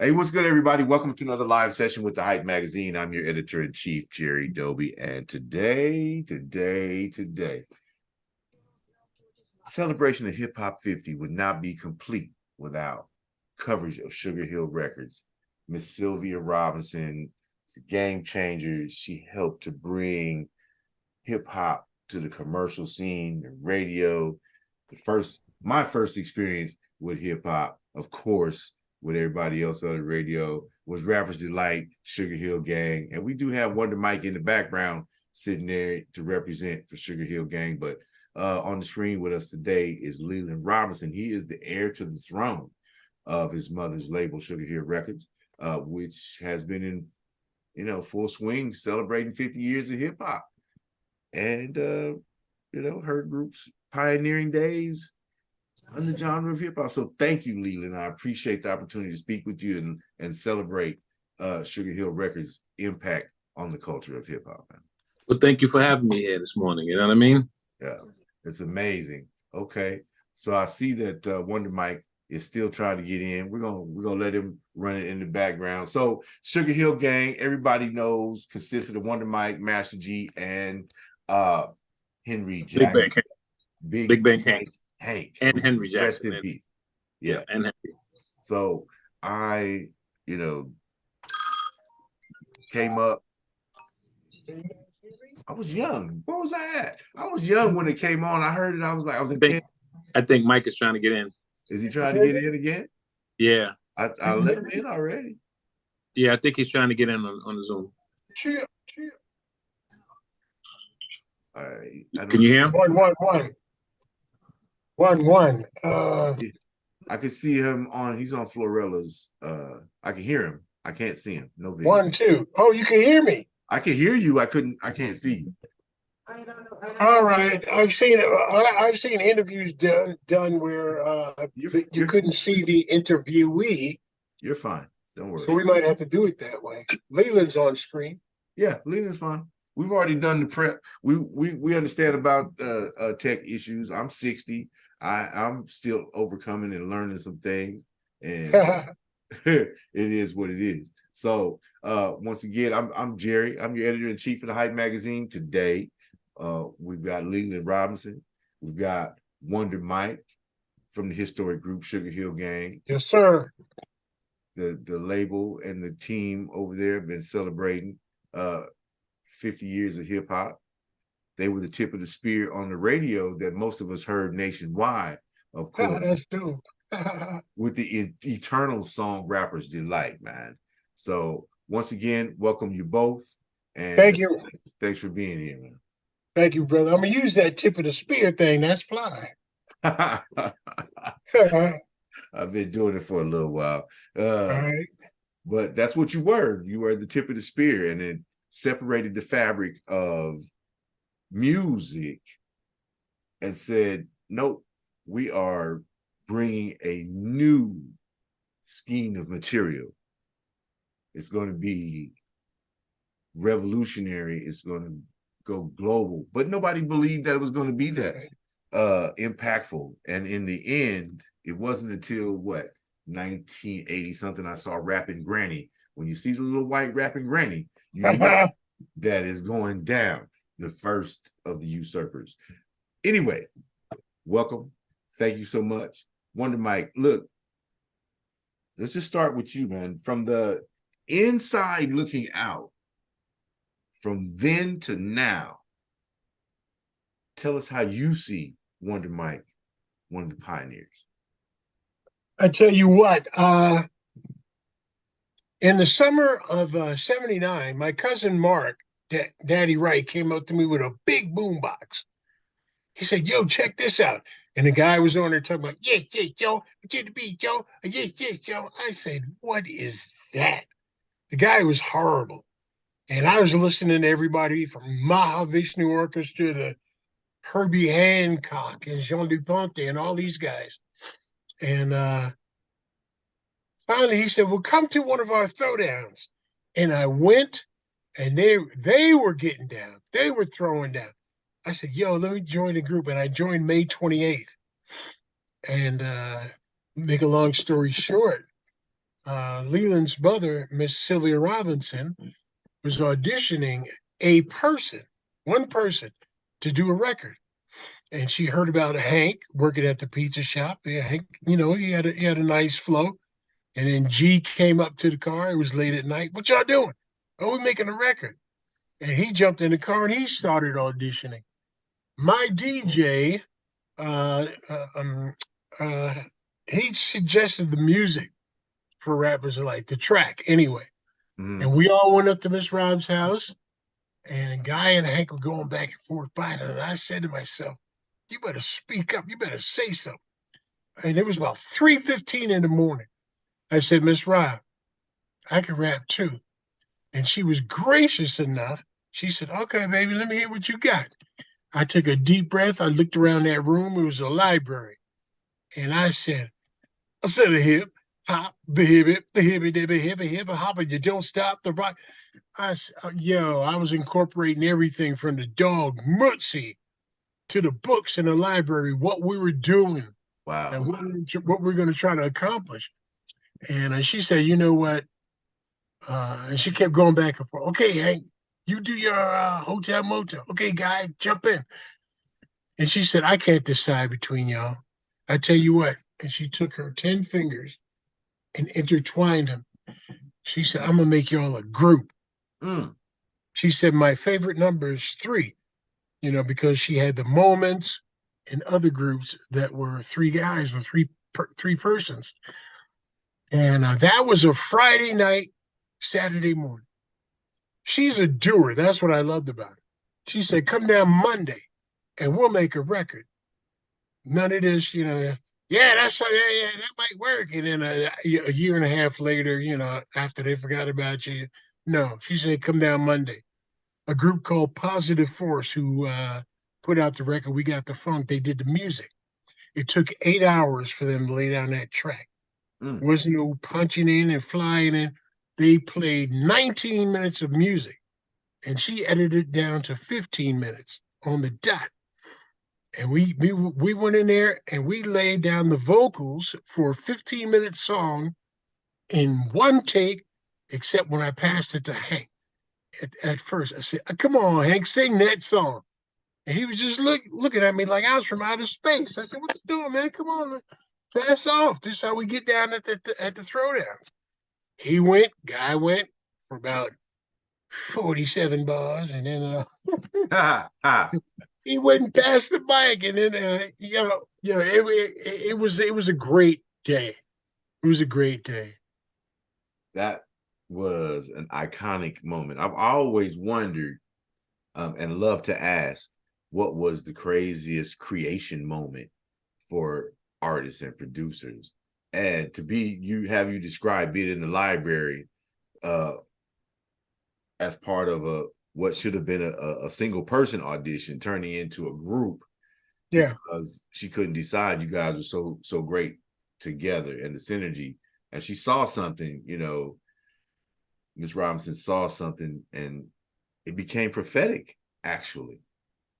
Hey, what's good, everybody? Welcome to another live session with the Hype Magazine. I'm your editor-in-chief, Jerry Doby, and today, celebration of Hip Hop 50 would not be complete without coverage of Sugar Hill Records. Miss Sylvia Robinson is a game changer. She helped to bring hip hop to the commercial scene, the radio. My first experience with hip hop, of course, with everybody else on the radio, was Rappers Delight, Sugar Hill Gang. And we do have Wonder Mike in the background sitting there to represent for Sugar Hill Gang. But on the screen with us today is Leland Robinson. He is the heir to the throne of his mother's label, Sugar Hill Records, which has been in full swing, celebrating 50 years of hip hop. And her group's pioneering days in the genre of hip hop. So thank you, Leland. I appreciate the opportunity to speak with you and celebrate Sugar Hill Records' impact on the culture of hip hop. Well, thank you for having me here this morning. You know what I mean? Yeah, it's amazing. Okay, so I see that Wonder Mike is still trying to get in. We're gonna let him run it in the background. So Sugar Hill Gang, everybody knows, consisted of Wonder Mike, Master G, and Henry Jackson. Big Bang Hank. And Henry Jackson. Rest in peace. Yeah. And Henry. So I, came up. I was young. Where was I at? I was young when it came on. I heard it. I was in Kent. I think Mike is trying to get in. Is he trying to get in again? Yeah. I let him in already. Yeah, I think he's trying to get in on the Zoom. Chill. All right. Can you hear him? 1-1. I can see him he's on Florella's. I can hear him. I can't see him. No video. 1-2. Oh, you can hear me. I can hear you. I can't see you. All right. I've seen interviews done where you couldn't see the interviewee. You're fine. Don't worry. So we might have to do it that way. Leland's on screen. Yeah, Leland's fine. We've already done the prep. We understand about tech issues. I'm 60. I'm still overcoming and learning some things, and it is what it is. So once again, I'm Jerry. I'm your editor-in-chief of the Hype Magazine. Today, we've got Leland Robinson. We've got Wonder Mike from the historic group Sugar Hill Gang. Yes, sir. The label and the team over there have been celebrating 50 years of hip hop. They were the tip of the spear on the radio that most of us heard nationwide, of course. Oh, that's dope. With the eternal song Rappers Delight, man. So once again, welcome you both. And thank you. Thanks for being here, man. Thank you, brother. I'm gonna use that tip of the spear thing. That's fly. I've been doing it for a little while. All right. But that's what you were. You were the tip of the spear, and it separated the fabric of music and said, nope, we are bringing a new scheme of material. It's going to be revolutionary. It's going to go global. But nobody believed that it was going to be that impactful. And in the end, it wasn't until 1980 something I saw Rapping Granny. When you see the little white rapping granny, you know that is going down. The first of the usurpers. Anyway, welcome. Thank you so much. Wonder Mike, look, let's just start with you, man. From the inside looking out, from then to now, tell us how you see Wonder Mike, one of the pioneers. I tell you what, in the summer of '79, my cousin Mark, Daddy Wright, came up to me with a big boombox. He said, yo, check this out. And the guy was on there talking about, yes, Joe, get the beat, Joe. Yes, Joe. I said, what is that? The guy was horrible. And I was listening to everybody from Mahavishnu Orchestra to Herbie Hancock and Jean Duplantier and all these guys. And finally he said, well, come to one of our throwdowns. And I went, and they were getting down. They were throwing down. I said, yo, let me join the group. And I joined May 28th. And make a long story short, Leland's mother, Miss Sylvia Robinson, was auditioning a person, one person, to do a record. And she heard about Hank working at the pizza shop. Yeah, Hank, he had a nice flow. And then G came up to the car. It was late at night. What y'all doing? Oh, we're making a record. And he jumped in the car and he started auditioning. My DJ, uh, uh, um, uh, he suggested the music for rappers like the track anyway. And Mm. we all went up to Miss Rob's house, and Guy and Hank were going back and forth by it. And I said to myself, "You better speak up. You better say something." And it was about 3:15 in the morning. I said, "Miss Rob, I can rap too." And she was gracious enough. She said, "Okay, baby, let me hear what you got." I took a deep breath. I looked around that room. It was a library. And I said a hip, hop, the hip, the hippie, dibby, hippie, hip, hop, and you don't stop the rock. I was incorporating everything from the dog Mutzi to the books in the library, what we were doing and Wow. what we're going to try to accomplish. And she said, "You know what?" And she kept going back and forth. "Okay, Hank, you do your hotel motel. Okay, Guy, jump in." And she said, "I can't decide between y'all. I tell you what." And she took her 10 fingers and intertwined them. She said, "I'm going to make y'all a group." Mm. She said, "My favorite number is three," because she had the moments in other groups that were three guys or three persons. And that was a Friday night, Saturday morning. She's a doer. That's what I loved about her. She said, "Come down Monday and we'll make a record." None of this, yeah, that might work. And then a year and a half later, after they forgot about you, no, she said, "Come down Monday." A group called Positive Force who put out the record, We Got the Funk, they did the music. It took 8 hours for them to lay down that track. Mm. Wasn't no punching in and flying in. They played 19 minutes of music, and she edited it down to 15 minutes on the dot. And we went in there and we laid down the vocals for a 15-minute song in one take, except when I passed it to Hank. At first, I said, "Come on, Hank, sing that song." And he was just looking at me like I was from outer space. I said, "What you doing, man? Come on, pass off. This is how we get down at the throwdowns." Guy went for about 47 bars, and then Ha ha. he wouldn't pass the mic, and then it was a great day. It was a great day. That was an iconic moment. I've always wondered and love to ask what was the craziest creation moment for artists and producers. And to be you describe being in the library uh as part of a what should have been a single person audition turning into a group Yeah. because she couldn't decide. You guys were so great together and the synergy. And she saw something, Miss Robinson saw something and it became prophetic, actually,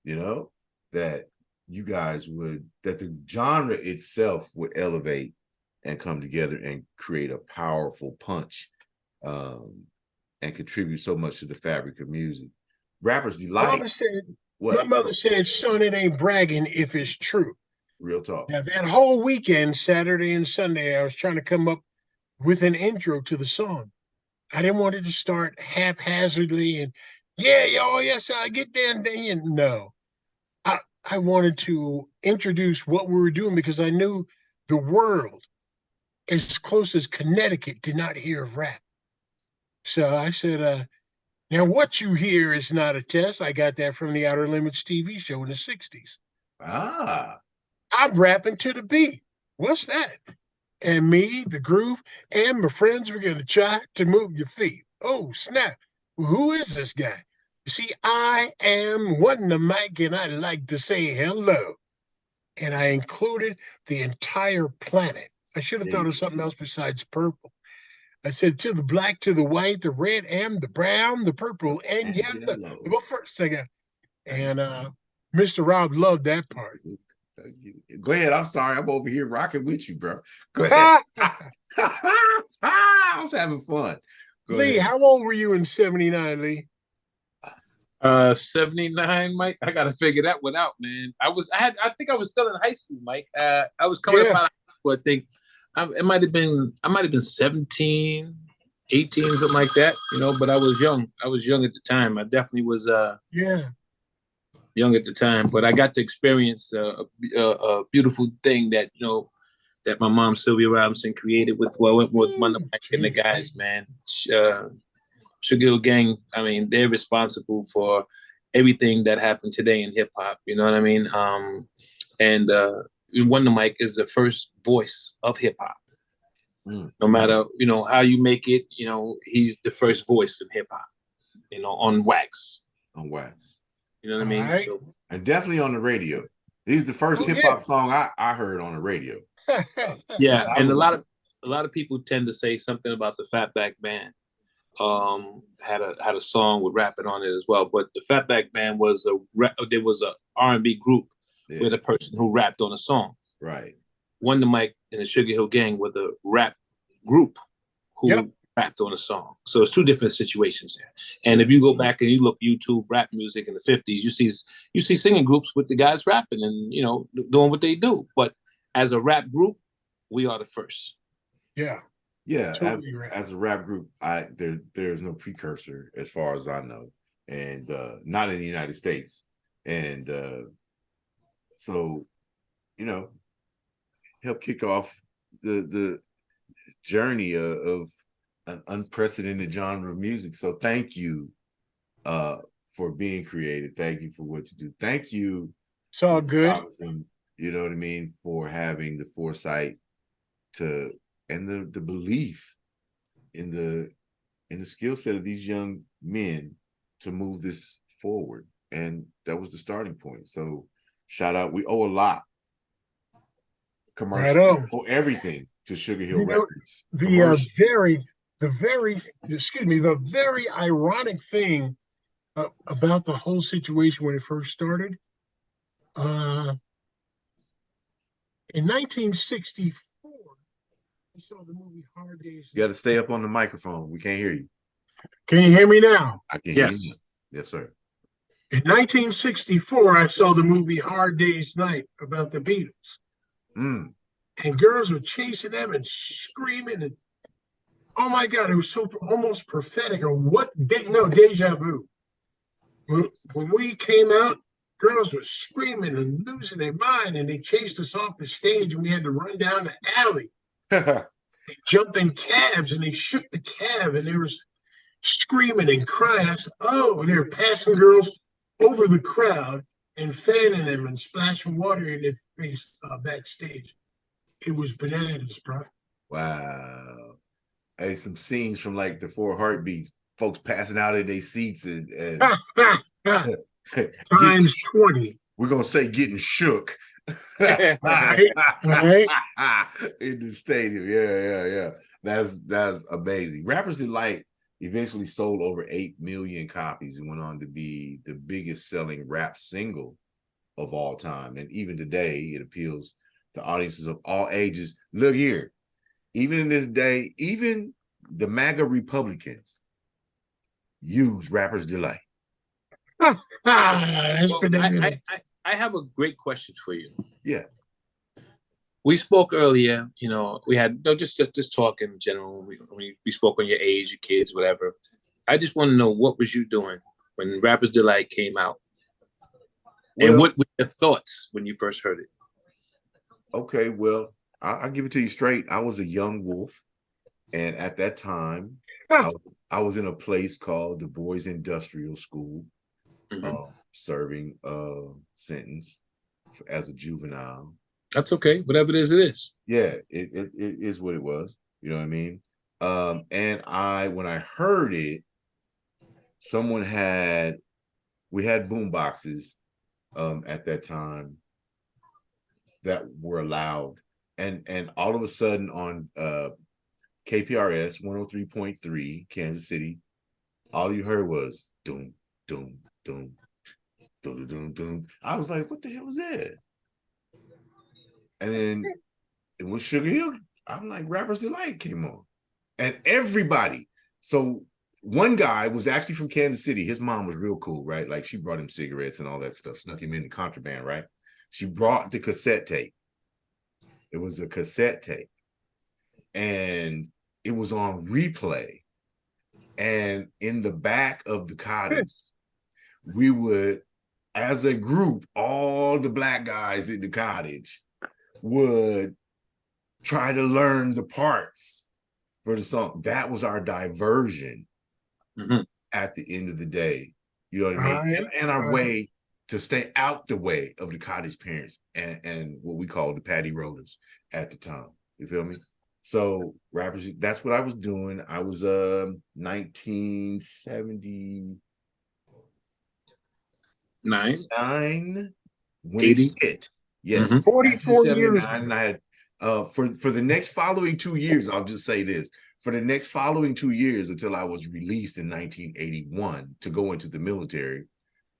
you know, that that the genre itself would elevate and come together and create a powerful punch um, and contribute so much to the fabric of music. Rappers My delight. mother said, my What? mother said, "Son, it ain't bragging if it's true." Real talk. Now, that whole weekend, Saturday and Sunday, I was trying to come up with an intro to the song. I didn't want it to start haphazardly and, "Yeah, yo, yes, I get there and then." No, I wanted to introduce what we were doing because I knew the world, as close as Connecticut, did not hear of rap. So I said, "Now what you hear is not a test." I got that from the Outer Limits TV show in the 60s. Ah, I'm rapping to the beat. What's that? And me, the groove, and my friends were going to try to move your feet. Oh, snap. Well, who is this guy? You see, I am one the mic, and I like to say hello. And I included the entire planet. I should have there you thought of go. something else besides purple. I said, to the black, to the white, the red, and the brown, the purple, and And yellow. yellow. Well, first I got, And and Mr. Rob loved that part. Go ahead. I'm sorry. I'm over here rocking with you, bro. Go ahead. I was having fun. Go Lee, ahead. how old were you in '79, Lee? 79, Mike. I gotta figure that one out, man. I think I was still in high school, Mike. I was coming up Yeah. out of high school, I think. I might have been 17, 18, something like that, but I was young. I was young at the time. I definitely was Yeah. young at the time, but I got to experience a beautiful thing that, that my mom, Sylvia Robinson, created with Wonder Mike and the Jeez. guys, man. Sugar Hill Gang, I mean, they're responsible for everything that happened today in hip hop. You know what I mean? And Wonder Mike is the first voice of hip hop. No matter how you make it, he's the first voice in hip hop. On wax. On wax. You know what I All mean? right. So, And definitely on the radio. He's the first hip hop song I heard on the radio. yeah, and a lot of people tend to say something about the Fatback Band. Had a song with rapping on it as well, but the Fatback Band was there was a R&B group with a person who rapped on a song. Right. Wonder Mike and the Sugar Hill Gang were the rap group who rapped on a song. So it's two different situations there. And if you go back and you look YouTube rap music in the 50s, you see singing groups with the guys rapping and doing what they do. But as a rap group, we are the first. Yeah. Yeah, Totally right. as a rap group, there's no precursor as far as I know, and not in the United States. And so, help kick off the journey of an unprecedented genre of music. So thank you for being creative. Thank you for what you do. Thank you. It's all good. Robinson, you know what I mean, for having the foresight and the belief in the skill set of these young men to move this forward. And that was the starting point. So shout out. We owe a lot. Commercial. Right on. Owe everything to Sugar Hill Records. The very ironic thing about the whole situation when it first started. In 1964, I saw the movie Hard Day's You got to stay up on the microphone. We can't hear you. Can you hear me now? I can hear you. Yes, sir. In 1964, I saw the movie Hard Day's Night about the Beatles. And girls were chasing them and screaming. And oh my God, it was so almost prophetic. Or deja vu. When we came out, girls were screaming and losing their mind, and they chased us off the stage, and we had to run down the alley. They jumped in cabs, and they shook the cab, and they were screaming and crying. I said, and they were passing girls over the crowd and fanning them and splashing water in their face backstage. It was bananas, bro. Wow. Hey, some scenes from like the 4 Heartbeats, folks passing out of their seats and times 20. We're gonna say getting shook. Right. In the stadium. Yeah. That's amazing. Rappers Delight eventually sold over 8 million copies and went on to be the biggest selling rap single of all time. And even today, it appeals to audiences of all ages. Look here, even in this day, even the MAGA Republicans use Rappers Delight. I have a great question for you. Yeah. We spoke earlier, we had just talk in general. We spoke on your age, your kids, whatever. I just want to know, what was you doing when Rappers Delight came out? And what were your thoughts when you first heard it? Okay, well, I'll give it to you straight. I was a young wolf. And at that time, I was in a place called the Boys Industrial School, serving a sentence as a juvenile. That's okay. Whatever it is. Yeah, it is what it was. You know what I mean? And when I heard it, we had boom boxes at that time that were allowed. And all of a sudden on KPRS 103.3 Kansas City, all you heard was doom, doom, doom, doom, doom, doom. I was like, what the hell is that? And then it was Sugar Hill. I'm like, Rapper's Delight came on. And everybody. So one guy was actually from Kansas City. His mom was real cool, right? Like she brought him cigarettes and all that stuff, snuck him in the contraband, right? She brought the cassette tape. It was a cassette tape. And it was on replay. And in the back of the cottage, we would, as a group, all the black guys in the cottage would try to learn the parts for the song. That was our diversion at the end of the day. You know what I mean? And our way to stay out the way of the cottage parents and what we call the patty rollers at the time. You feel me? So rappers, that's what I was doing. I was 1979 when 80. it hit. Yes, 44 years. 1979, and I had for the next following 2 years, I'll just say this. For the next following 2 years until I was released in 1981 to go into the military,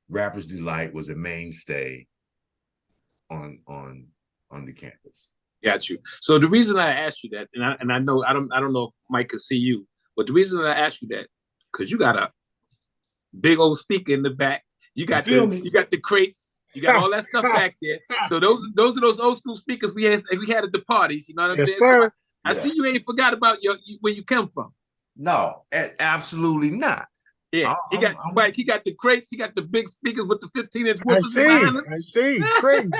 Rapper's Delight was a mainstay on the campus. Got you. So the reason I asked you that, and I know I don't know if Mike could see you, but the reason I asked you that, because you got a big old speaker in the back. You got the crates, you got all that stuff back there. So those are those old school speakers we had at the parties. You know what I'm saying? Sir. So I see you ain't forgot about where you come from. No, absolutely not. Yeah, Mike. He got the crates. He got the big speakers with the 15-inch woofers behind us. I see. Crazy.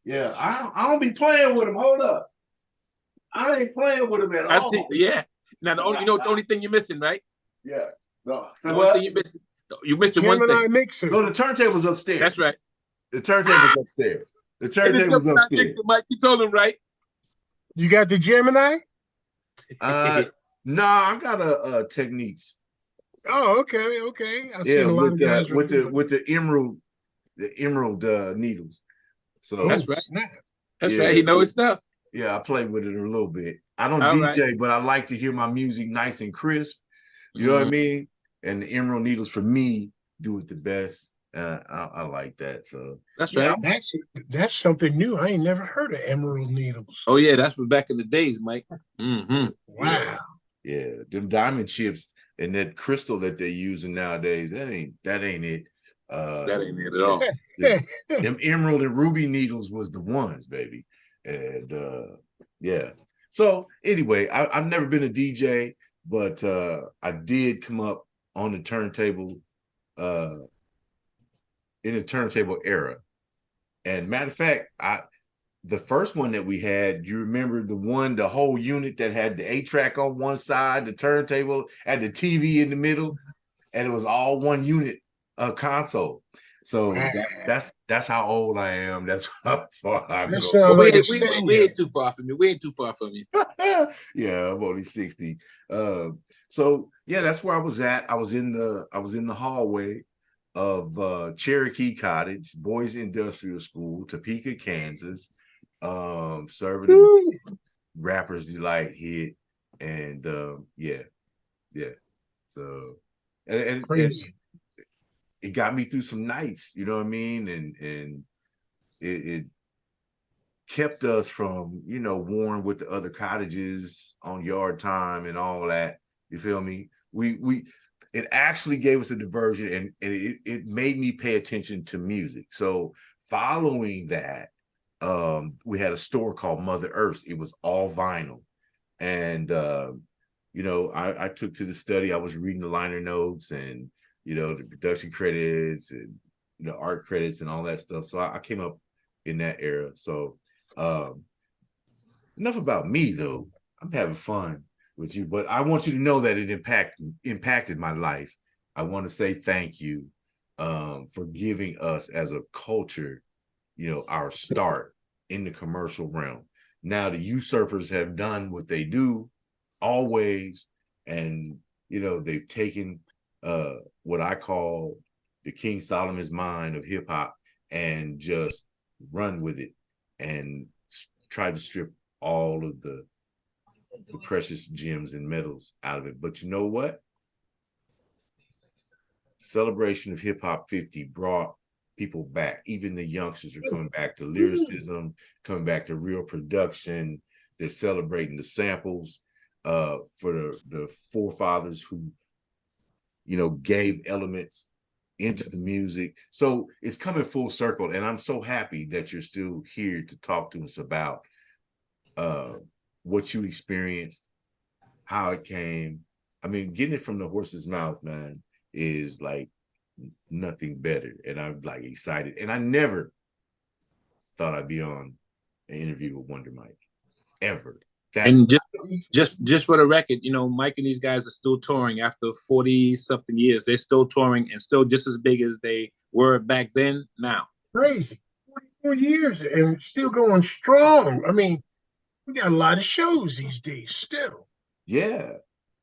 Yeah, I don't be playing with him. Hold up, I ain't playing with him at all. I see. Yeah. Now the only thing you're missing, right? Yeah. No. So the what? Only thing you're missing one thing. Mixer. No, the turntable's upstairs. That's right. The turntable's upstairs. The turntable's upstairs. Mixer, Mike, you told him right. You got the Gemini? No, I got a Techniques. Oh, okay. I've Yeah, seen a lot of guys with the emerald needles. So that's right. Snap. That's right. He knows his stuff. Yeah, I play with it a little bit. I don't All DJ, right. but I like to hear my music nice and crisp. You know what I mean? And the emerald needles for me do it the best. I like that. So that's right. That's something new. I ain't never heard of emerald needles. Oh yeah, that's from back in the days, Mike. Wow. Yeah, them diamond chips and that crystal that they're using nowadays, that ain't it. That ain't it at all. Them emerald and ruby needles was the ones, baby. And yeah. So anyway, I've never been a DJ, but I did come up on the turntable in the turntable era. And matter of fact, the first one that we had, you remember the whole unit that had the 8-track on one side, the turntable, had the TV in the middle, and it was all one unit console. So that's how old I am. That's how far I go. We ain't too far from you. We ain't too far from you. Yeah, I'm only 60. So yeah, that's where I was at. I was in the hallway of Cherokee Cottage, Boys Industrial School, Topeka, Kansas. Serving Rapper's Delight hit, and yeah. So and it got me through some nights, you know what I mean, and it kept us from warring with the other cottages on yard time and all that. You feel me? It actually gave us a diversion, and it made me pay attention to music. So following that, we had a store called Mother Earth. It was all vinyl. And I took to the study. I was reading the liner notes and the production credits and art credits and all that stuff. So I came up in that era. So enough about me, though. I'm having fun with you, but I want you to know that it impacted my life. I want to say thank you for giving us as a culture our start in the commercial realm. Now the usurpers have done what they do always, and they've taken what I call the King Solomon's mind of hip hop and just run with it and try to strip all of the precious gems and metals out of it. But you know what? Celebration of Hip Hop 50 brought people back. Even the youngsters are coming back to lyricism, coming back to real production. They're celebrating the samples for the forefathers who, you know, gave elements into the music. So it's coming full circle, and I'm so happy that you're still here to talk to us about what you experienced, how it came. I mean, getting it from the horse's mouth, man, is like nothing better. And I'm like excited. And I never thought I'd be on an interview with Wonder Mike, ever. And just for the record, you know, Mike and these guys are still touring after 40 something years. They're still touring and still just as big as they were back then now. Crazy. 44 years and still going strong. I mean, we got a lot of shows these days still. Yeah.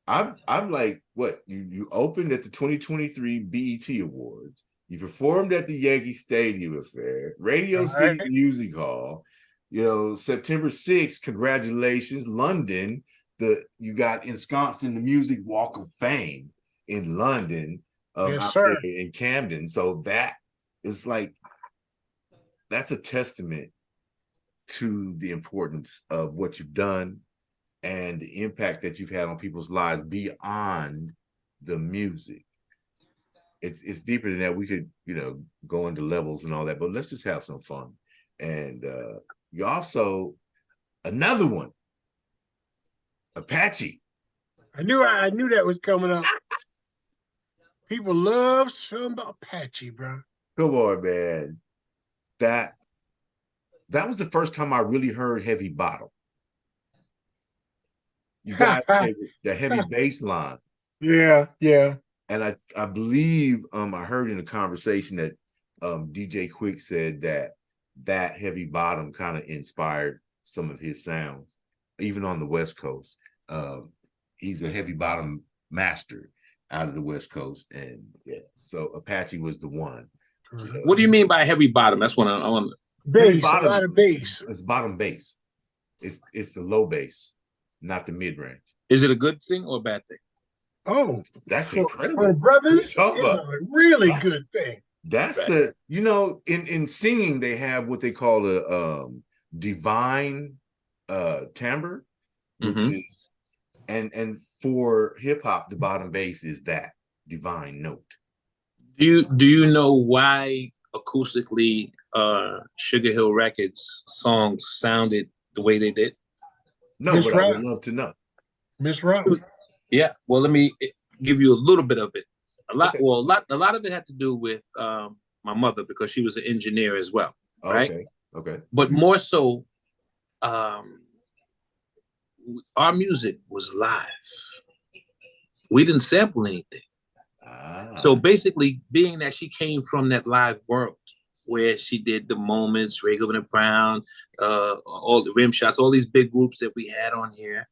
I'm like, what? You opened at the 2023 BET Awards. You performed at the Yankee Stadium Affair, Radio City Music Hall. You know, September 6th, congratulations, London. You got ensconced in the Music Walk of Fame in London, yes, out sir. there in Camden. So that is like, that's a testament to the importance of what you've done and the impact that you've had on people's lives beyond the music. It's deeper than that. We could, you know, go into levels and all that, but let's just have some fun. And you also, another one, Apache. I knew that was coming up. People love some Apache, bro. Come on, man. That was the first time I really heard Heavy Bottom. You guys had the heavy bass line. Yeah. And I believe I heard in a conversation that DJ Quick said that Heavy Bottom kind of inspired some of his sounds, even on the West Coast. He's a heavy bottom master out of the West Coast. And yeah, so Apache was the one. What do you mean by heavy bottom? That's what I want. Bass, a lot of bass. It's bottom bass. It's the low bass, not the mid range. Is it a good thing or a bad thing? Oh, that's incredible, brothers. It's a really good thing. That's the, you know, in singing they have what they call a divine timbre, which is, and for hip hop the bottom bass is that divine note. Do you know why acoustically Sugar Hill Records songs sounded the way they did? No, Ms. but Rob. I would love to know. Miss Rob. Yeah, well, let me give you a little bit of it. A lot of it had to do with my mother, because she was an engineer as well, right? Okay. But more so, our music was live. We didn't sample anything. So basically, being that she came from that live world where she did the Moments, Ray Goodwin and Brown, all the Rim Shots, all these big groups that we had on here,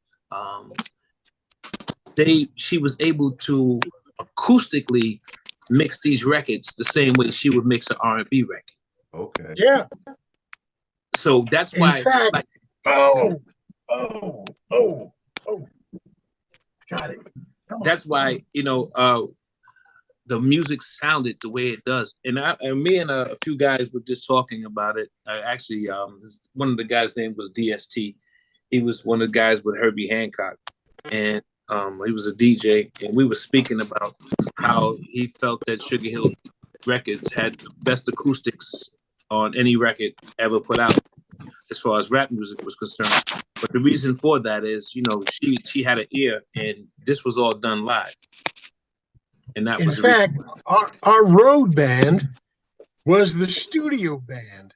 she was able to acoustically mix these records the same way she would mix an R&B record. Okay. Yeah. So that's why. In fact, oh. Got it. That's why, you know, the music sounded the way it does. And me and a few guys were just talking about it. Actually, one of the guys' name was DST. He was one of the guys with Herbie Hancock. And he was a DJ. And we were speaking about how he felt that Sugar Hill Records had the best acoustics on any record ever put out, as far as rap music was concerned. But the reason for that is, you know, she had an ear, and this was all done live. And that was, in fact, our road band was the studio band,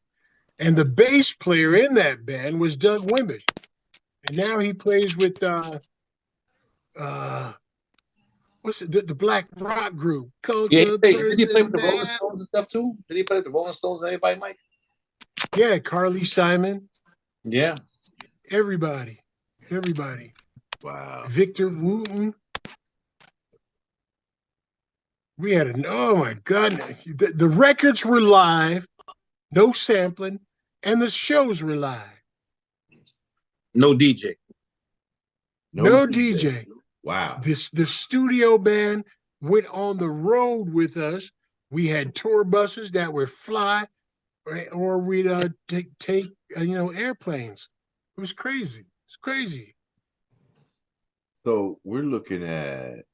and the bass player in that band was Doug Wimbish, and now he plays with what's it, the black rock group? Did he play with the Rolling Stones and stuff too? Did he play with the Rolling Stones and everybody, Mike? Yeah, Carly Simon. Yeah. Everybody. Wow. Victor Wooten. We had oh my God. The records were live, no sampling, and the shows were live. No DJ. No DJ. Wow. The studio band went on the road with us We had tour buses that would fly, or we'd take airplanes. It was crazy. It's crazy. So we're looking at,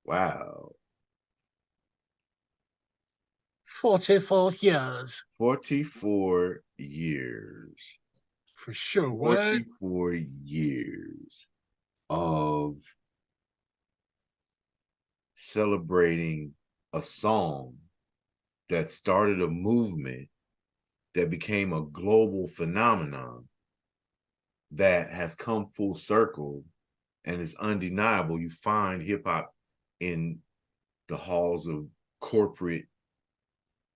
wow, 44 years 44 years. for sure. What? 44 years of celebrating a song that started a movement that became a global phenomenon that has come full circle and is undeniable. You find hip hop in the halls of corporate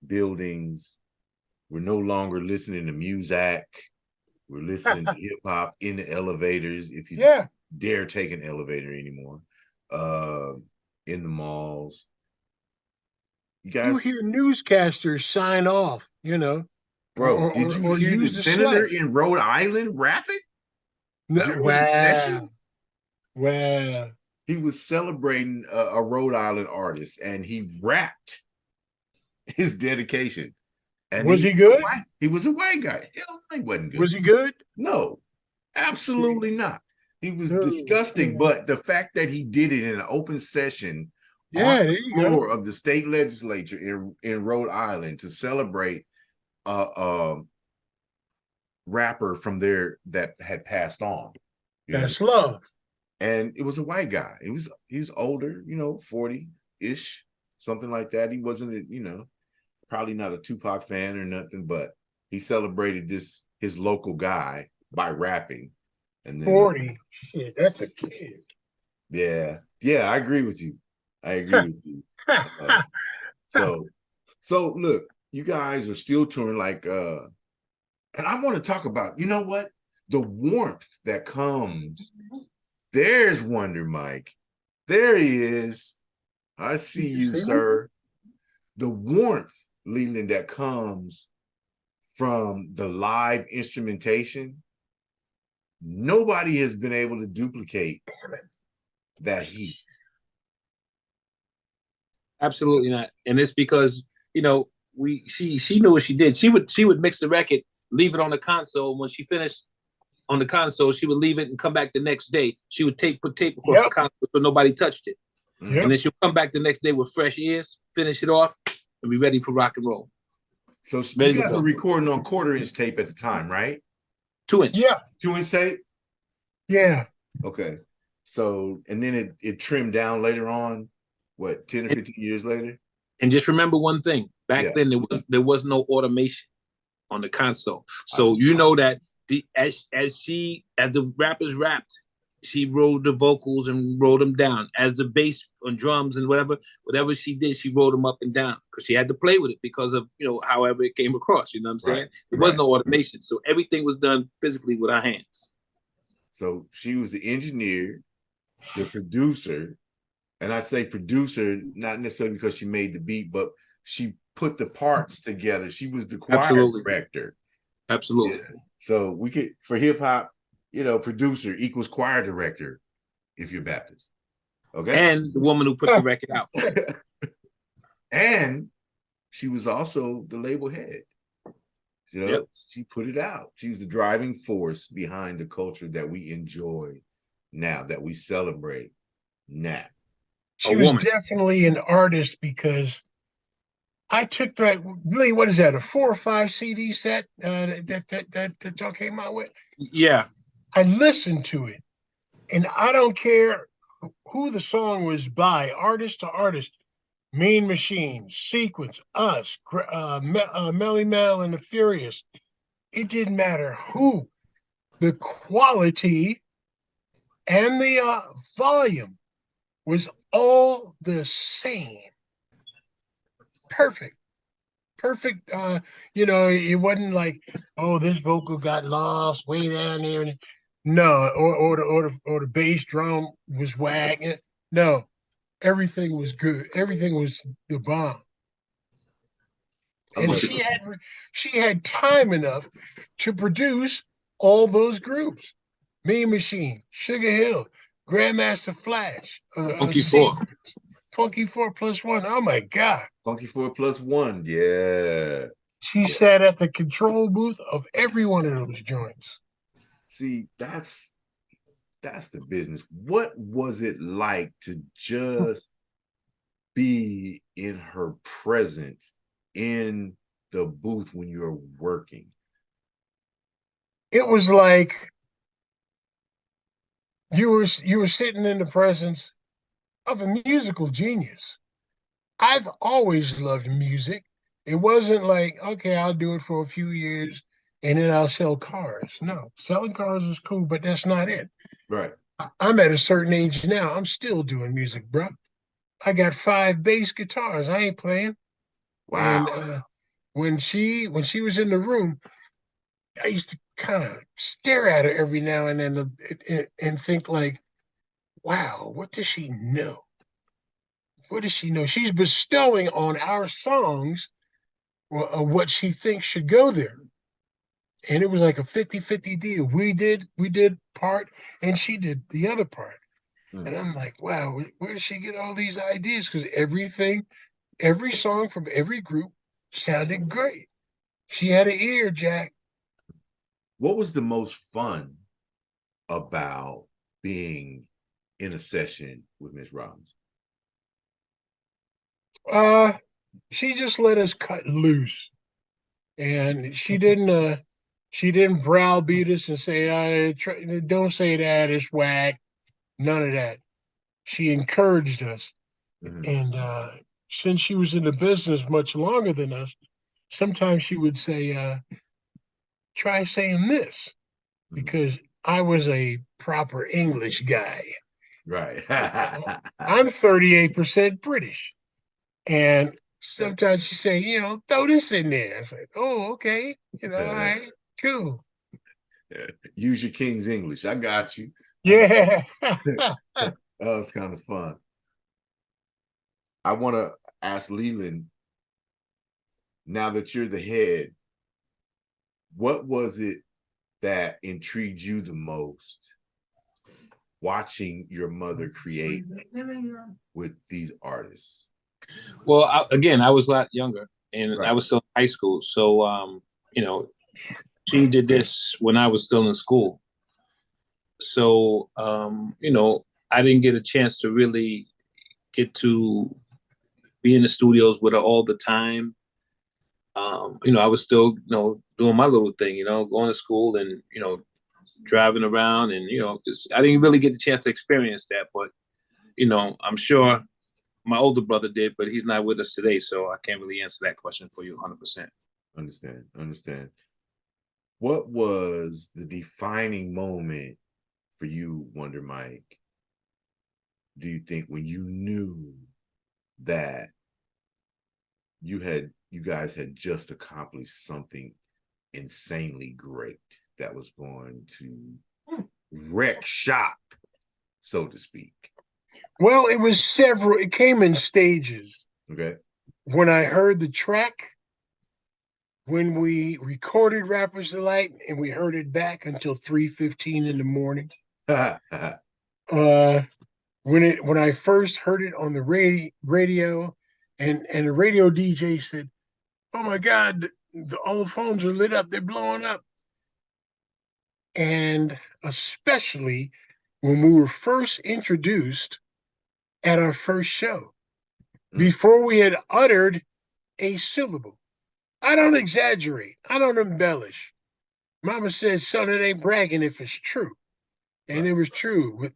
buildings. We're no longer listening to music. We're listening to hip hop in the elevators, if you dare take an elevator anymore. In the malls. You You guys, hear newscasters sign off, bro, did you or hear the use the senator slang. in Rhode Island rapping during the Wow. session? Wow. He was celebrating a Rhode Island artist, and he rapped his dedication. And Was he good? he was a white guy. Hell, he wasn't good. Was he good? No, absolutely not. He was disgusting. Yeah, But the fact that he did it in an open session on there the you go. floor of the state legislature in Rhode Island to celebrate a rapper from there that had passed on. That's love. And it was a white guy. He was older, 40-ish, something like that. He wasn't, probably not a Tupac fan or nothing, but he celebrated his local guy by rapping. And then 40. Shit, that's a kid. yeah, I agree with you. I agree with you. So look, you guys are still touring and I want to talk about, you know what? The warmth that comes. There's Wonder Mike. There he is. I see you, sir. The warmth, Leland, that comes from the live instrumentation, nobody has been able to duplicate that heat. Absolutely not. And it's because, she knew what she did. She would mix the record, leave it on the console. When she finished on the console, she would leave it and come back the next day. She would put tape across the console so nobody touched it. Yep. And then she'll come back the next day with fresh ears, finish it off, and be ready for rock and roll. So you guys were recording on 1/4-inch tape at the time, right? 2-inch. Yeah. 2-inch tape? Yeah. Okay. So, and then it trimmed down later on, what, 10 or 15 years later? And just remember one thing. Back then there was no automation on the console. So you know that as the rappers rapped, she wrote the vocals and wrote them down. As the bass on drums and whatever she did, she wrote them up and down because she had to play with it because of, however it came across. You know what I'm saying? There was no automation. So everything was done physically with our hands. So she was the engineer, the producer, and I say producer, not necessarily because she made the beat, but she put the parts together. She was the choir director. Absolutely. Yeah. So we could, for hip hop, producer equals choir director if you're Baptist. Okay. And the woman who put the record out. And she was also the label head. She put it out. She was the driving force behind the culture that we enjoy now, that we celebrate now. She was definitely an artist because I took that. Really, what is that? A 4 or 5 CD set that y'all came out with? Yeah. I listened to it, and I don't care who the song was by, artist to artist. Mean Machine, Sequence, Us, Melly Mel and the Furious. It didn't matter who. The quality and the volume was all the same. Perfect. It wasn't like, oh, this vocal got lost way down there. No, or the bass drum was wagging. No, everything was good. Everything was the bomb. And she had time enough to produce all those groups: Mean Machine, Sugar Hill, Grandmaster Flash, Funky Four. Funky 4+1. Oh my God. Funky 4+1. Yeah. She Yeah. sat at the control booth of every one of those joints. See, that's the business. What was it like to just be in her presence in the booth when you're working? It was like you were sitting in the presence of a musical genius. I've always loved music. It wasn't like, okay, I'll do it for a few years and then I'll sell cars. No, selling cars is cool, but that's not it. Right. I'm at a certain age now. I'm still doing music, bro. I got 5 bass guitars. I ain't playing. And Wow. when she was in the room, I used to kind of stare at her every now and then and think like, wow, what does she know? What does she know? She's bestowing on our songs what she thinks should go there. And it was like a 50-50 deal. We did part and she did the other part. Mm. And I'm like, wow, where does she get all these ideas? Because every song from every group sounded great. She had an ear, Jack. What was the most fun about being in a session with Miss Robbins? Uh, she just let us cut loose. And she didn't browbeat us and say, don't say that, it's whack. None of that. She encouraged us. Mhm. And since she was in the business much longer than us, sometimes she would say, try saying this, Mhm. because I was a proper English guy. Right. I'm 38% British. And sometimes she say, throw this in there. I said, oh, okay. All right, cool. Use your King's English. I got you. I got Yeah. that was kind of fun. I want to ask Leland, now that you're the head, what was it that intrigued you the most watching your mother create with these artists? Well, again, I was a lot younger, and I Right. was still in high school. So, you know, she did this when I was still in school. So, I didn't get a chance to really get to be in the studios with her all the time. I was still, doing my little thing, going to school and, driving around and, just, I didn't really get the chance to experience that. But, I'm sure my older brother did, but he's not with us today. So I can't really answer that question for you 100%. Understand. What was the defining moment for you, Wonder Mike? Do you think when you knew that you guys had just accomplished something insanely great that was going to wreck shop, so to speak? Well, it came in stages. Okay. When I heard the track, when we recorded Rappers Delight and we heard it back until 3:15 in the morning. Uh, when I first heard it on the radio, and the radio DJ said, "Oh my God, all the phones are lit up, they're blowing up." And especially when we were first introduced at our first show, before we had uttered a syllable. I don't exaggerate. I don't embellish. Mama said, "Son, it ain't bragging if it's true." And Right. it was true.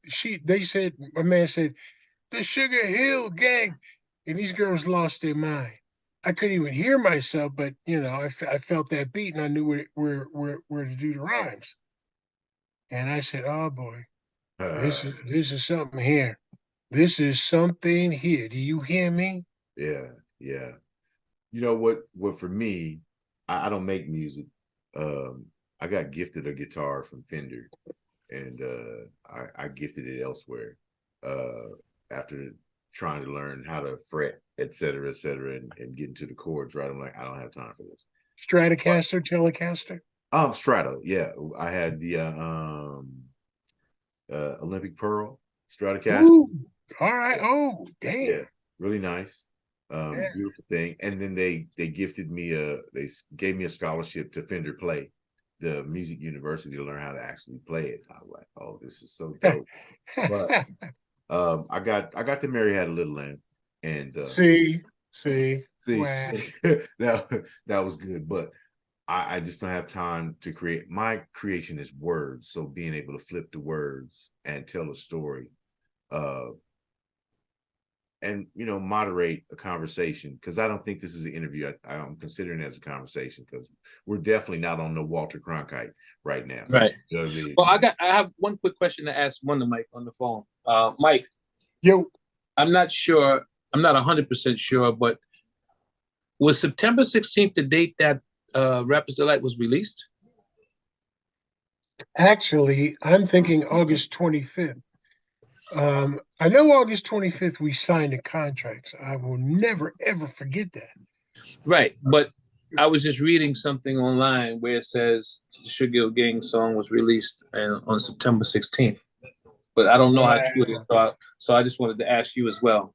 They said, my man said, "The Sugar Hill Gang," and these girls lost their mind. I couldn't even hear myself, but I felt that beat and I knew where to do the rhymes. And I said, "Oh boy, this is something here. This is something here. Do you hear me?" Yeah. You know what for me, I don't make music. Um, I got gifted a guitar from Fender, and I gifted it elsewhere after trying to learn how to fret, et cetera, and get into the chords right. I'm like, I don't have time for this. But Stratocaster, Telecaster. Strato, yeah. I had the Olympic Pearl Stratocaster. Ooh, all right. Oh, Yeah, damn. really nice, Yeah. beautiful thing. And then they gave me a scholarship to Fender Play, the music university, to learn how to actually play it. I was like, oh, this is so dope. But I got to marry had a little lamb, and see, see wow. that was good. But I just don't have time to create. My creation is words, so being able to flip the words and tell a story, uh, and moderate a conversation, because I don't think this is an interview. I'm considering it as a conversation, because we're definitely not on the Walter Cronkite right now. Right. You know what I mean? Well, I have one quick question to ask Wonder Mike on the phone. Mike, Yo, I'm not sure. I'm not 100% sure, but was September 16th the date that Rappers Delight was released? actually, I'm thinking August 25th. I know August 25th we signed a contract. So I will never ever forget that. Right, but I was just reading something online where it says the Sugar Hill Gang song was released on September 16th, but I don't know how true it is. Wow. So I just wanted to ask you as well.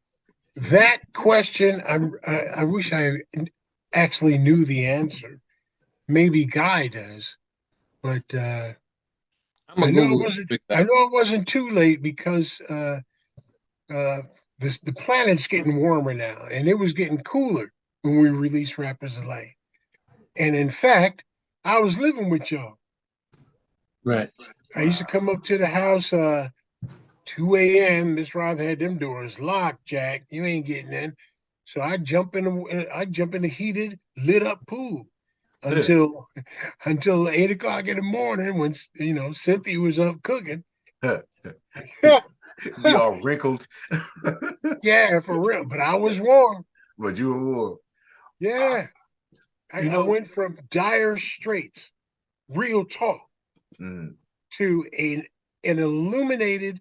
That question, I wish I actually knew the answer. Maybe Guy does, but I'm gonna Google it. Figure it I out. know it wasn't too late because uh, the planet's getting warmer now, and it was getting cooler when we released Rappers Delight. And in fact, I was living with y'all. Right. I used to come up to the house 2 a.m. Miss Rob had them doors locked, Jack. You ain't getting in. So I jump in the heated, lit up pool until 8 o'clock in the morning when Cynthia was up cooking. Be all wrinkled. Yeah, for real. But I was warm. But you were warm. Yeah. You I know, went from dire straits, real talk, mm, to an illuminated,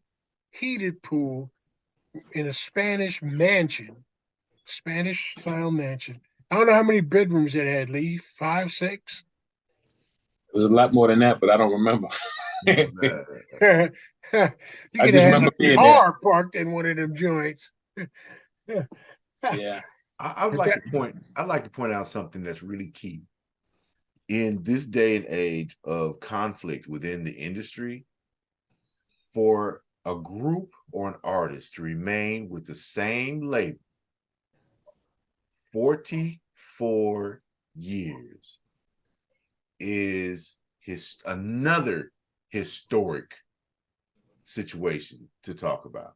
heated pool in a Spanish style mansion. I don't know how many bedrooms it had, Lee. 5, 6? It was a lot more than that, but I don't remember. You I could just have had remember a being there. car parked in one of them joints. Yeah. I'd But like that, to point out something that's really key in this day and age of conflict within the industry. For a group or an artist to remain with the same label 44 years is another historic situation to talk about.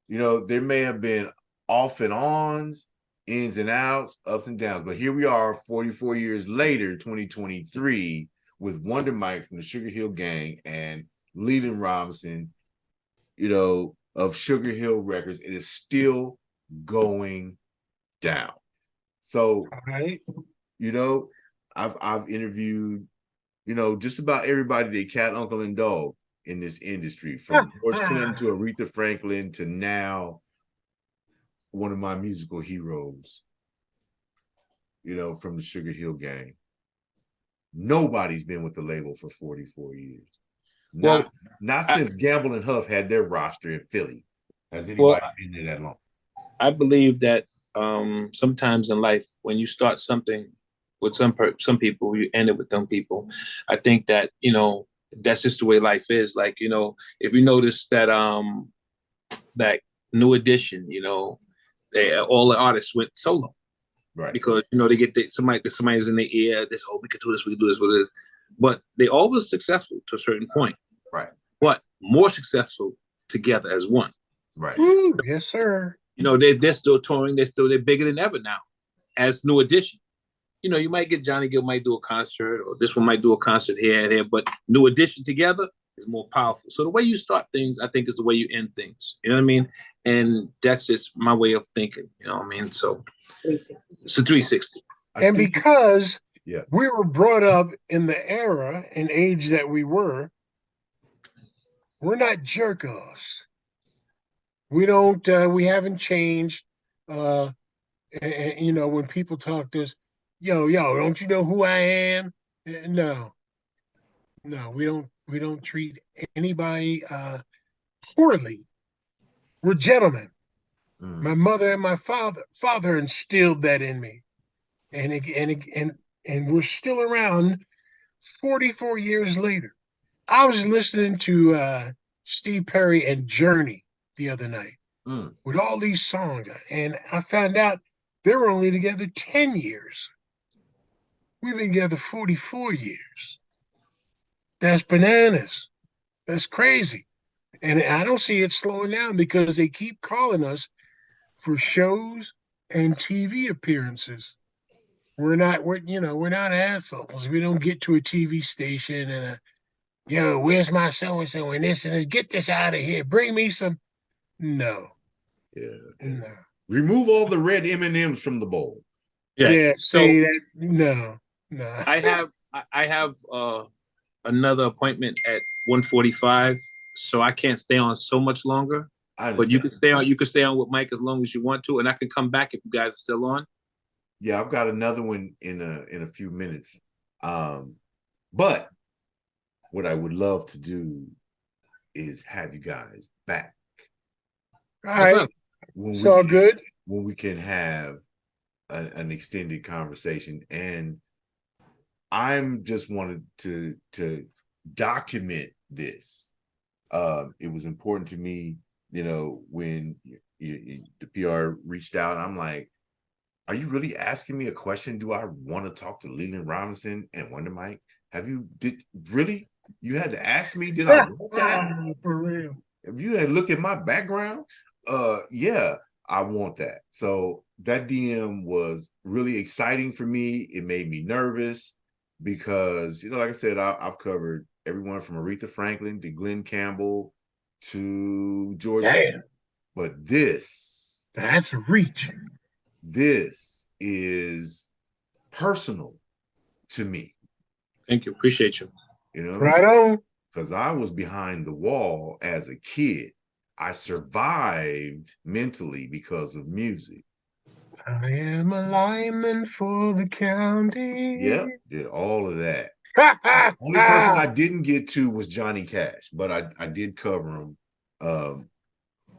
There may have been off and ons, ins and outs, ups and downs, but here we are 44 years later, 2023, with Wonder Mike from the Sugar Hill Gang and Leland Robinson, of Sugar Hill Records. It is still going down. So, all right. I've interviewed, just about everybody, they cat, uncle, and dog in this industry, from George Clinton to Aretha Franklin to now one of my musical heroes, from the Sugar Hill Gang. Nobody's been with the label for 44 years. Not Well, not I, since Gamble and Huff had their roster in Philly. Has well, anybody been there that long? I believe that sometimes in life, when you start something with some people, you end it with some people. I think that that's just the way life is. Like if you notice that that New Edition, all the artists went solo, Right. because they get somebody's in their ear. This, oh, we could do this, we could do this, with this, but they always successful to a certain point. Right. But more successful together as one. Right. Woo, yes, sir. They're still touring. They're bigger than ever now as New Edition. You might get Johnny Gill might do a concert, or this one might do a concert here and there, but New Edition together is more powerful. So the way you start things, I think, is the way you end things. You know what I mean? And that's just my way of thinking. You know what I mean? So 360. It's a 360. And because yeah, we were brought up in the era and age that we're not jerk offs. We don't. We haven't changed. When people talk to us, yo, don't you know who I am? No, no, we don't. We don't treat anybody poorly. We're gentlemen. My mother and my father instilled that in me, and we're still around 44 years later. I was listening to Steve Perry and Journey the other night with all these songs, and I found out they were only together 10 years. We've been together 44 years. That's bananas. That's crazy. And I don't see it slowing down because they keep calling us for shows and TV appearances. We're not assholes. We don't get to a TV station and yo, where's my so and so and this and this? Get this out of here. Bring me some. No, Yeah. no. Remove all the red M&Ms from the bowl. Yeah, So say that. No, no. I have another appointment at 1:45, so I can't stay on so much longer. But you can stay on. You can stay on with Mike as long as you want to, and I can come back if you guys are still on. Yeah, I've got another one in a few minutes. But what I would love to do is have you guys back. All right. It's all good. When we can have an extended conversation. And I'm just wanted to document this. It was important to me, when the PR reached out, I'm like, are you really asking me a question? Do I want to talk to Leland Robinson and Wonder Mike? Really? You had to ask me, did I want that? For real. If you had look at my background, yeah, I want that. So that DM was really exciting for me. It made me nervous because, like I said, I've covered everyone from Aretha Franklin to Glenn Campbell to George. Damn. But that's a reach. This is personal to me. Thank you. Appreciate you. Right on. Because I was behind the wall as a kid. I survived mentally because of music. I am a lineman for the county. Yep, did all of that. The only person I didn't get to was Johnny Cash, but I did cover him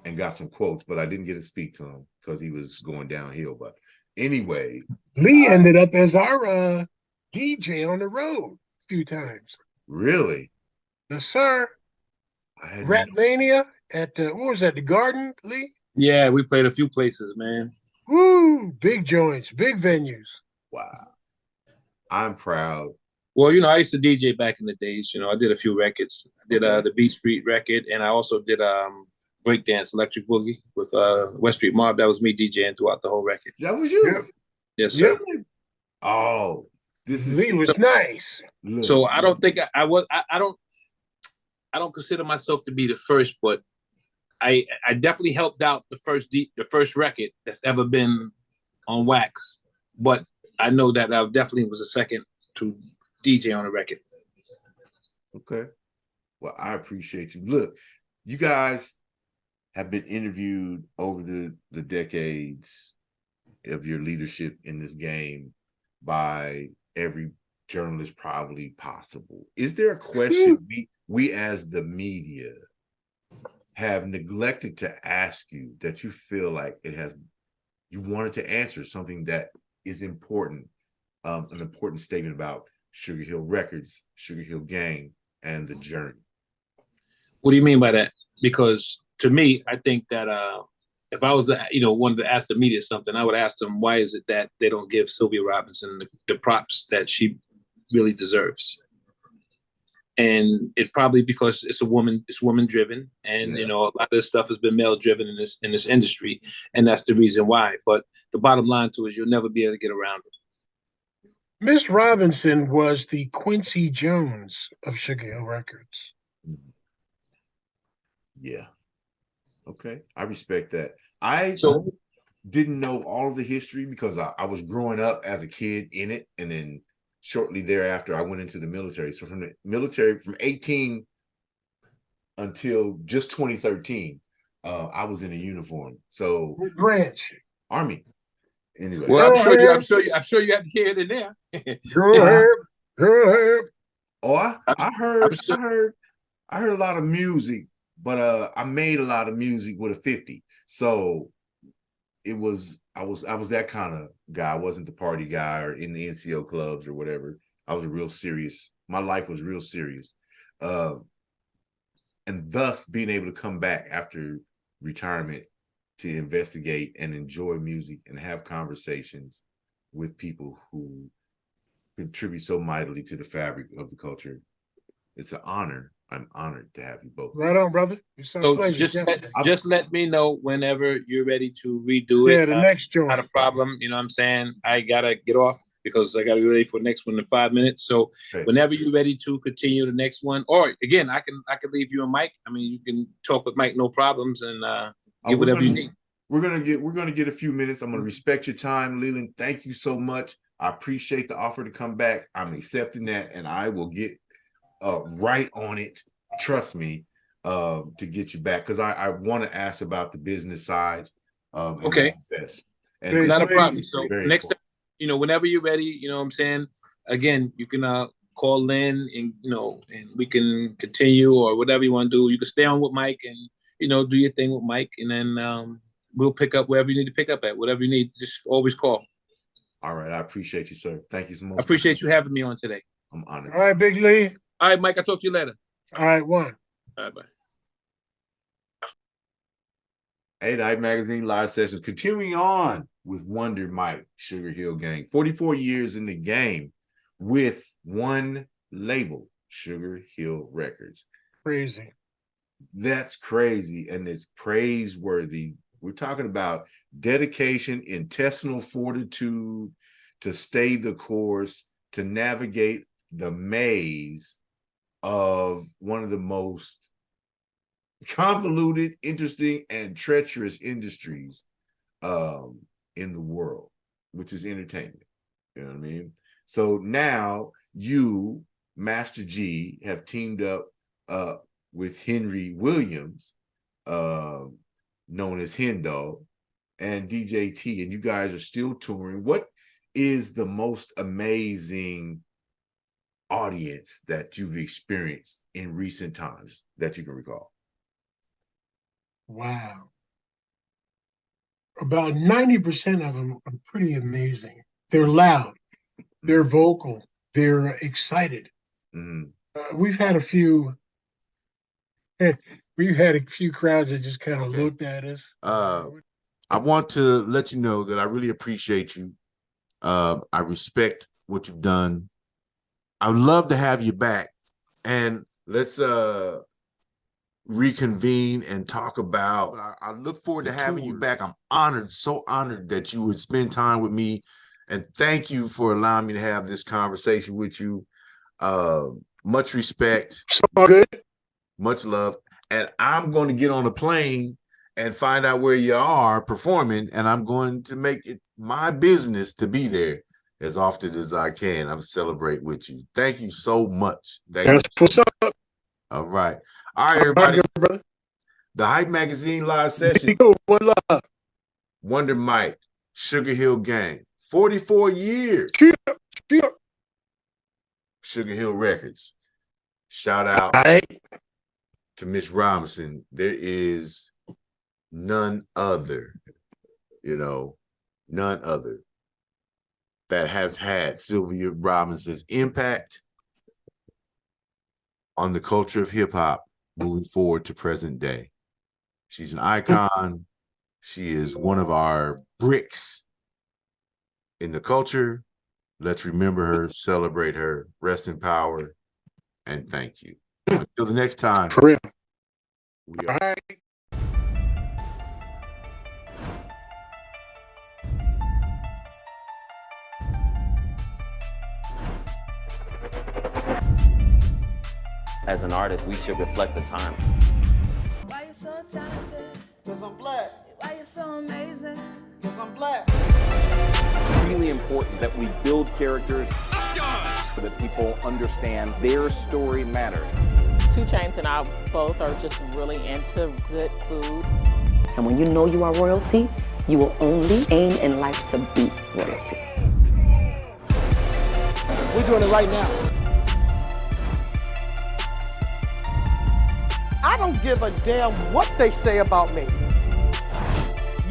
and got some quotes, but I didn't get to speak to him because he was going downhill. But anyway, Lee ended up as our DJ on the road a few times. Really? Yes, sir. Rat Mania at what was that? The Garden, Lee? Yeah, we played a few places, man. Woo! Big joints, big venues. Wow. I'm proud. Well, I used to DJ back in the days. I did a few records. I did the Beat Street record, and I also did Breakdance Electric Boogie with West Street Mob. That was me DJing throughout the whole record. That was you? Yep. Yes, sir. Yep. Oh, this is Lee was nice. So I don't think I was. I don't consider myself to be the first, but I definitely helped out the first record that's ever been on wax. But I know that I definitely was the second to DJ on a record. Okay. Well, I appreciate you. Look, you guys have been interviewed over the decades of your leadership in this game by every journalist probably possible. Is there a question we as the media have neglected to ask you that you feel like you wanted to answer something that is important, an important statement about Sugar Hill Records, Sugar Hill Gang, and the journey? What do you mean by that? Because to me, I think that if I was, wanted to ask the media something, I would ask them, why is it that they don't give Sylvia Robinson the props that she really deserves? And it probably because it's woman driven, and a lot of this stuff has been male driven in this industry, and that's the reason why. But the bottom line to it is you'll never be able to get around it. Miss Robinson was the Quincy Jones of Sugar Hill Records. Yeah. Okay. I respect that. I didn't know all of the history because I was growing up as a kid in it. And then shortly thereafter, I went into the military. So from the military, from 18 until just 2013, I was in a uniform. So what branch? Army. Anyway. Well, I'm sure you have to hear it in there. Go ahead. Oh, I heard a lot of music, but I made a lot of music with a 50. So I was that kind of guy. I wasn't the party guy or in the NCO clubs or whatever. I was real serious. My life was real serious. And thus being able to come back after retirement to investigate and enjoy music and have conversations with people who contribute so mightily to the fabric of the culture. It's an honor. I'm honored to have you both. Right on, brother. It's our So pleasure. just let me know whenever you're ready to redo it. Yeah, the next joint. Not a problem. You know what I'm saying? I gotta get off because I gotta be ready for the next one in 5 minutes. So whenever you're ready to continue the next one, or again, I can leave you and Mike. I mean, you can talk with Mike, no problems, and get whatever you need. We're gonna get a few minutes. I'm gonna respect your time, Leland. Thank you so much. I appreciate the offer to come back. I'm accepting that, and I will get right on it. Trust me, to get you back, because I want to ask about the business side. Okay. And not a problem. So next cool. time, whenever you're ready, you know what I'm saying? Again, you can call in and, and we can continue or whatever you want to do. You can stay on with Mike and, do your thing with Mike. And then we'll pick up wherever you need to pick up at. Whatever you need, just always call. All right. I appreciate you, sir. Thank you so much. I appreciate you having me on today. I'm honored. All right, Big Lee. All right, Mike, I'll talk to you later. All right, one. All right, bye. Hey, the Hype Magazine live sessions continuing on with Wonder Mike, Sugar Hill Gang. 44 years in the game with one label, Sugar Hill Records. Crazy. That's crazy, and it's praiseworthy. We're talking about dedication, intestinal fortitude to stay the course, to navigate the maze of one of the most convoluted, interesting, and treacherous industries in the world, which is entertainment. You know what I mean? So now you, Master G, have teamed up with Henry Williams, known as Hen Dog, and DJ T, and you guys are still touring. What is the most amazing audience that you've experienced in recent times that you can recall? Wow. About 90% of them are pretty amazing. They're loud, they're vocal, they're excited. Mm-hmm. We've had a few crowds that just kind of looked at us. I want to let you know that I really appreciate you. I respect what you've done. I would love to have you back, and let's reconvene and talk about. I look forward to having you back. I'm honored, so honored that you would spend time with me, and thank you for allowing me to have this conversation with you. Much respect. It's all good. Much love. And I'm going to get on a plane and find out where you are performing, and I'm going to make it my business to be there as often as I can. I'm celebrate with you. Thank you so much. That's what's up. All right. All right, everybody. All right, brother. The Hype Magazine live session. One love. Wonder Mike, Sugar Hill Gang. 44 years. Cheer. Sugar Hill Records. Shout out to Miss Robinson. There is none other, none other that has had Sylvia Robinson's impact on the culture of hip hop moving forward to present day. She's an icon. She is one of our bricks in the culture. Let's remember her, celebrate her, rest in power, and thank you. Until the next time. For real. We are. All right. As an artist, we should reflect the time. Why you so talented? Cause I'm black. Why you so amazing? Cause I'm black. It's really important that we build characters so that people understand their story matters. 2 Chainz and I both are just really into good food. And when you know you are royalty, you will only aim in life to be royalty. We're doing it right now. I don't give a damn what they say about me.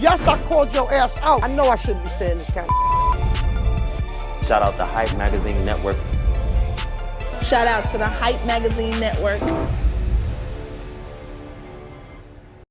Yes, I called your ass out. I know I shouldn't be saying this kind of. Shout out to Hype Magazine Network. Shout out to the Hype Magazine Network.